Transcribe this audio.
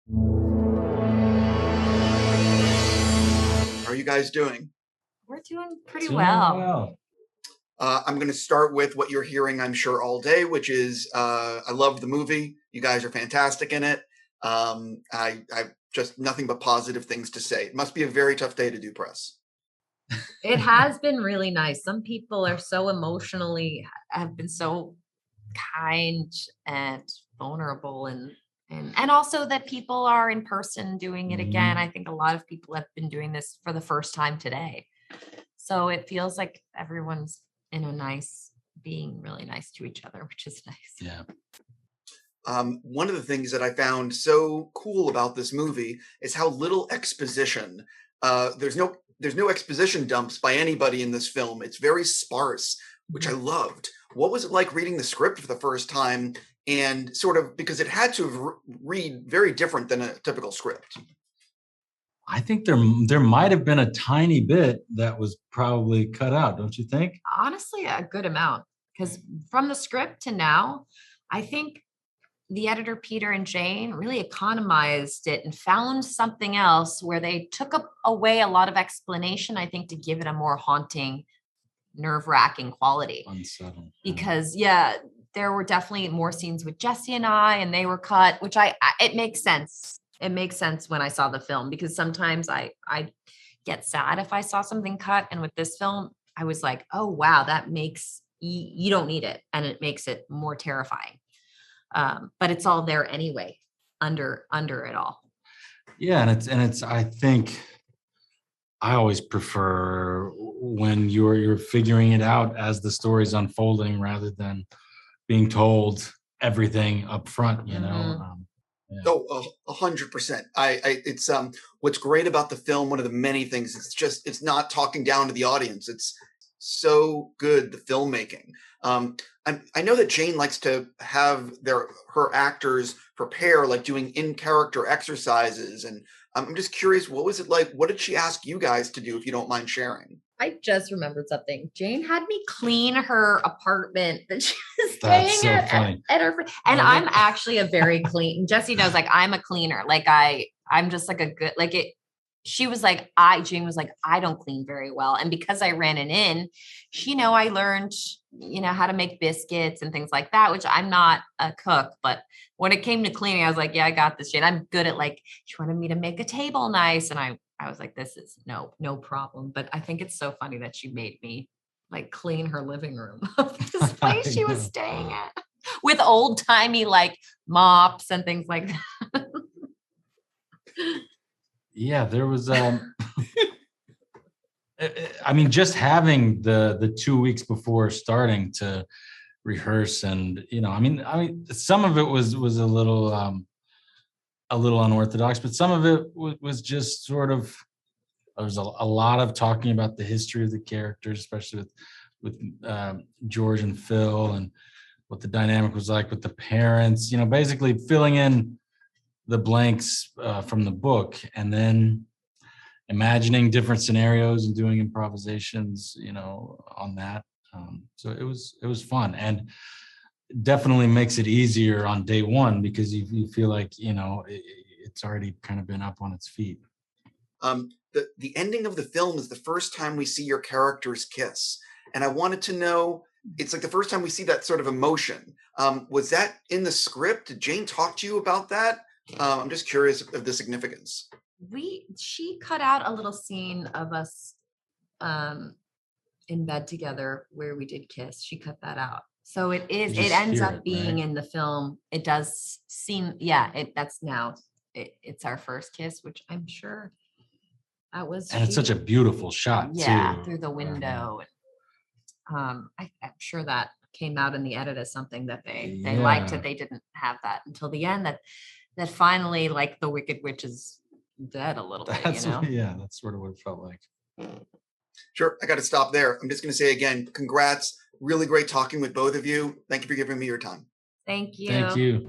How are you guys doing? We're doing pretty well. I'm going to start with what you're hearing, I'm sure, all day, which is I love the movie. You guys are fantastic in it. I just nothing but positive things to say. It must be a very tough day to do press. It has been really nice. Some people are so have been so kind and vulnerable, and also that people are in person doing it again. I think a lot of people have been doing this for the first time today. So it feels like everyone's being really nice to each other, which is nice. Yeah. One of the things that I found so cool about this movie is how little exposition. There's no exposition dumps by anybody in this film. It's very sparse, which I loved. What was it like reading the script for the first time, and sort of, because it had to read very different than a typical script? I think there might have been a tiny bit that was probably cut out, don't you think? Honestly, a good amount, because from the script to now, I think the editor, Peter and Jane, really economized it and found something else where they took away a lot of explanation, I think, to give it a more haunting, nerve-wracking quality. Unsettling. Because, there were definitely more scenes with Jesse and I, and they were cut, which it makes sense. It makes sense when I saw the film, because sometimes I get sad if I saw something cut. And with this film, I was like, oh, wow, that makes, you don't need it. And it makes it more terrifying. But it's all there anyway, under it all. Yeah, and it's I think I always prefer when you're figuring it out as the story's unfolding, rather than being told everything up front, you know. Yeah. Oh, 100%. It's what's great about the film. One of the many things is it's not talking down to the audience. It's so good, the filmmaking. I know that Jane likes to have her actors prepare, like doing in-character exercises, and I'm just curious, what was it like? What did she ask you guys to do, if you don't mind sharing? I just remembered something. Jane had me clean her apartment that she was staying at her. And I'm actually a very clean. Jesse knows, like, I'm a cleaner. Like I'm just like a good, like it. She was like, Jane was like, I don't clean very well. And because I ran an inn, I learned, how to make biscuits and things like that, which I'm not a cook. But when it came to cleaning, I was like, yeah, I got this, Jane. I'm good at, like, she wanted me to make a table nice. And I was like, this is no problem. But I think it's so funny that she made me, like, clean her living room of this place she was staying at with old timey, like, mops and things like that. Yeah, there was I mean, just having the 2 weeks before starting to rehearse, and I mean some of it was a little unorthodox, but some of it was just sort of, there was a lot of talking about the history of the characters, especially with George and Phil, and what the dynamic was like with the parents, basically filling in the blanks from the book, and then imagining different scenarios and doing improvisations, on that. So it was fun, and definitely makes it easier on day one, because you feel like, it's already kind of been up on its feet. The ending of the film is the first time we see your characters kiss. And I wanted to know, it's like the first time we see that sort of emotion. Was that in the script? Did Jane talk to you about that? I'm just curious of the significance. She cut out a little scene of us in bed together where we did kiss. She cut that out. So it ends up being in the film. It does seem, it's our first kiss, which I'm sure that was. And it's such a beautiful shot too. Through the window. I'm sure that came out in the edit as something that they liked, that they didn't have that until the end, that finally, like, the Wicked Witch is dead a little bit, Yeah, that's sort of what it felt like. Sure, I got to stop there. I'm just going to say again, congrats. Really great talking with both of you. Thank you for giving me your time. Thank you. Thank you.